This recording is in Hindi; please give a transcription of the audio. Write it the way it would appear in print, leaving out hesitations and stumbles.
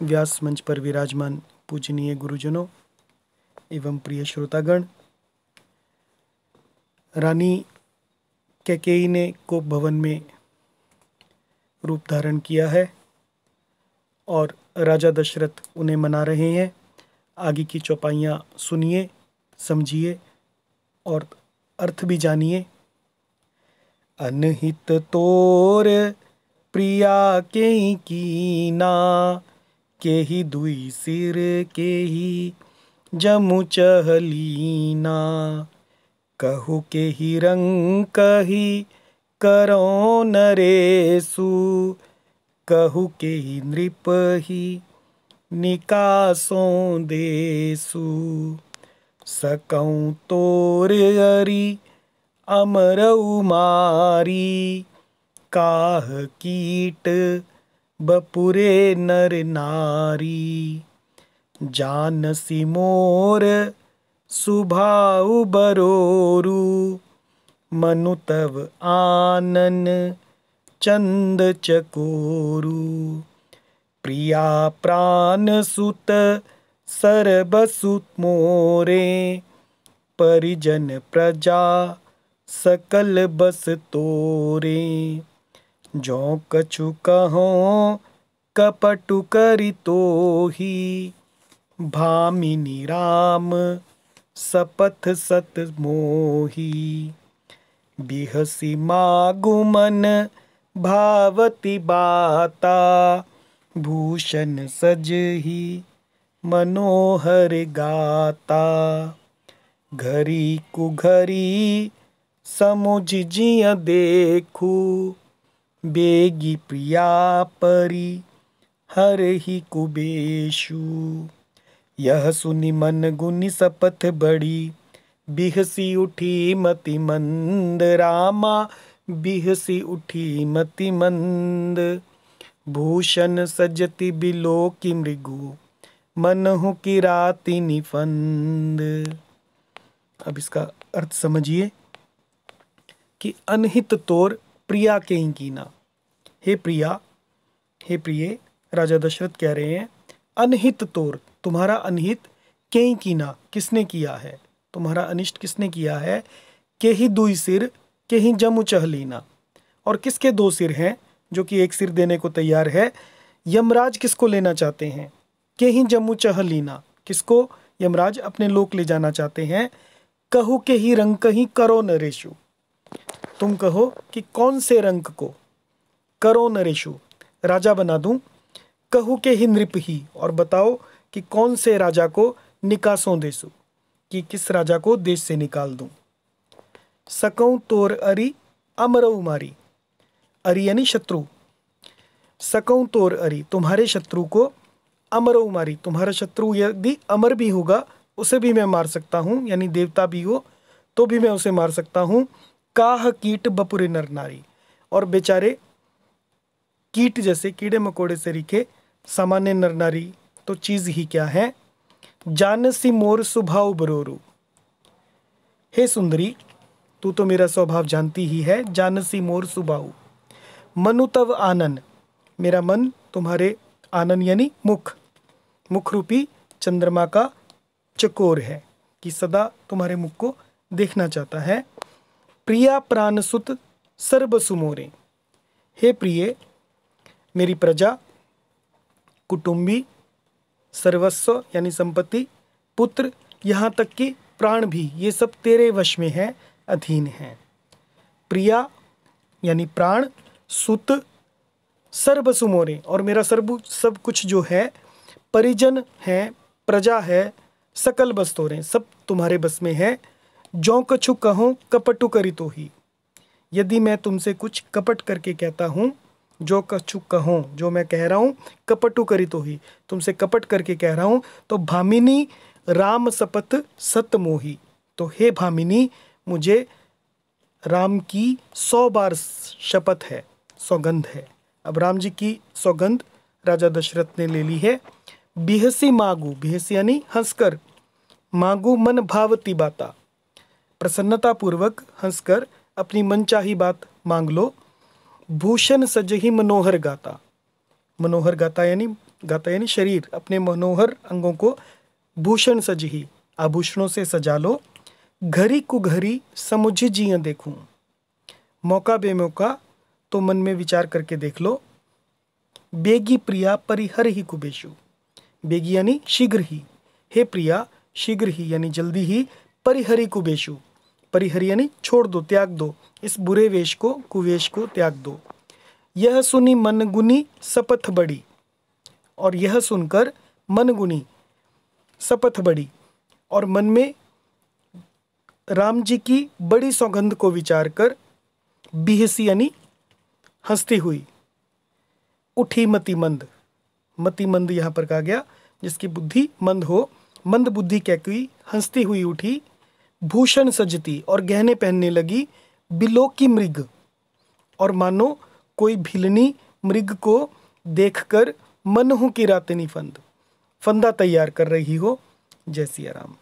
व्यास मंच पर विराजमान पूजनीय गुरुजनों एवं प्रिय श्रोतागण, रानी कैकेयी ने कोप भवन में रूप धारण किया है और राजा दशरथ उन्हें मना रहे हैं। आगे की चौपाइयाँ सुनिए, समझिए और अर्थ भी जानिए। अनहित तोर प्रिया केहि कीना, केहि दुई सिर केहि जमु चहलीना। कहु केहि रंग कहि करो नरेसु, कहु केहि नृपहि निकासों देसु। सकऊँ तोर अरि अमरऊ मारी, काह कीट बपुरे नर नारी। जानसी मोर सुभाउ बरोरु, मनु तव आनन चंद चकोरु। प्रिया प्राण सुत सरबसु मोरे, परिजन प्रजा सकल बस तोरे। जो कछु कहो कपटु करि तोहि, भामिनी राम सपथ सत मोहि। बिहसी मागु मन भावती बाता, भूषण सजहि मनोहर गाता। घरी कुघरी समुझ जिय देखू, बेगी प्रिया परि हरहि कुबेशु। यह सुनि मन गुनि सपथ बड़ी, बिहसी उठी मति मंद। रामा बिहसी उठी मति मंद। भूषण सजति बिलोकी मृगु, मनहु किराति निफंद। अब इसका अर्थ समझिए कि अनहित तोर प्रिया केहि कीना। हे प्रिया, हे प्रिय, राजा दशरथ कह रहे हैं अनहित तोर, तुम्हारा अनहित केहि कीना, किसने किया है, तुम्हारा अनिष्ट किसने किया है। केहि दुई सिर केहि जमु चहलीना, और किसके दो सिर हैं जो कि एक सिर देने को तैयार है। यमराज किसको लेना चाहते हैं। केहि जमु चहलीना, किसको यमराज अपने लोक ले जाना चाहते हैं। कहु केहि रंग कहि करो नरेशु, तुम कहो कि कौन से रंग को करो नरेशु, राजा बना दूं। कहु केहि नृप ही, और बताओ कि कौन से राजा को निकासों देसु, कि किस राजा को देश से निकाल दूं। सकऊँ तोर अरि अमरऊ मारी, अरि यानी शत्रु। सकऊँ तोर अरि, तुम्हारे शत्रु को अमरऊ मारी, तुम्हारा शत्रु यदि अमर भी होगा उसे भी मैं मार सकता हूँ, यानी देवता भी हो तो भी मैं उसे मार सकता हूँ। काह कीट बपुरे नर नारी, और बेचारे कीट जैसे कीड़े मकोड़े से रिखे सामान्य नर नारी तो चीज ही क्या है। जानसी मोर स्वभाव बरोरु, हे सुंदरी तू तो मेरा स्वभाव जानती ही है। जानसी मोर स्वभाव, मनु तव आनन, मेरा मन तुम्हारे आनन यानी मुख, मुख रूपी चंद्रमा का चकोर है कि सदा तुम्हारे मुख को देखना चाहता है। प्रिया प्राण सुत सर्वसु मोरे, हे प्रिय, मेरी प्रजा, कुटुंबी, सर्वस्व यानी संपत्ति, पुत्र, यहाँ तक कि प्राण भी, ये सब तेरे वश में है, अधीन है। प्रिया यानी प्राण, सुत सर्वसु मोरे, और मेरा सब कुछ जो है, परिजन है, प्रजा है, सकल बस तोरे, सब तुम्हारे बस में है। जो कछु कहो कपटु करी तो ही, यदि मैं तुमसे कुछ कपट करके कहता हूँ, जो कछु कहो, जो मैं कह रहा हूँ, कपटु करी तो ही, तुमसे कपट करके कह रहा हूँ, तो भामिनी राम सपथ सत मोही, तो हे भामिनी, मुझे राम की 100 बार शपथ है, सौगंध है। अब राम जी की सौगंध राजा दशरथ ने ले ली है। बिहसी मागू, बिहसी यानी हंसकर, मागू मन भावती बाता, प्रसन्नता पूर्वक हंसकर अपनी मनचाही बात मांग लो। भूषण सजहि मनोहर गाता, मनोहर गाता यानी गाता यानी शरीर, अपने मनोहर अंगों को भूषण सजही, आभूषणों से सजा लो। घड़ी कु घड़ी समुझ जिया देखूं, मौका बेमौका तो मन में विचार करके देख लो। बेगी प्रिया परिहर ही कुबेशु, बेगी यानी शीघ्र ही, हे प्रिया शीघ्र ही यानी जल्दी ही, परिहरि कुबेशु, परिहरि यानी छोड़ दो, त्याग दो, इस बुरे वेश को, कुवेश को त्याग दो। यह सुनी मन गुनी शपथ बड़ी, और यह सुनकर मन गुनी शपथ बड़ी, और मन में राम जी की बड़ी सौगंध को विचार कर बिहसी यानी हंसती हुई। उठी मति मंद, मति मंद यहाँ पर कहा गया जिसकी बुद्धि मंद हो, मंद बुद्धि क्या की, हंसती हुई उठी। भूषण सजती, और गहने पहनने लगी। बिलो की मृग, और मानो कोई भिलनी मृग को देखकर मन हूँ की रातनी फंद, फंदा तैयार कर रही हो। जय सिया राम।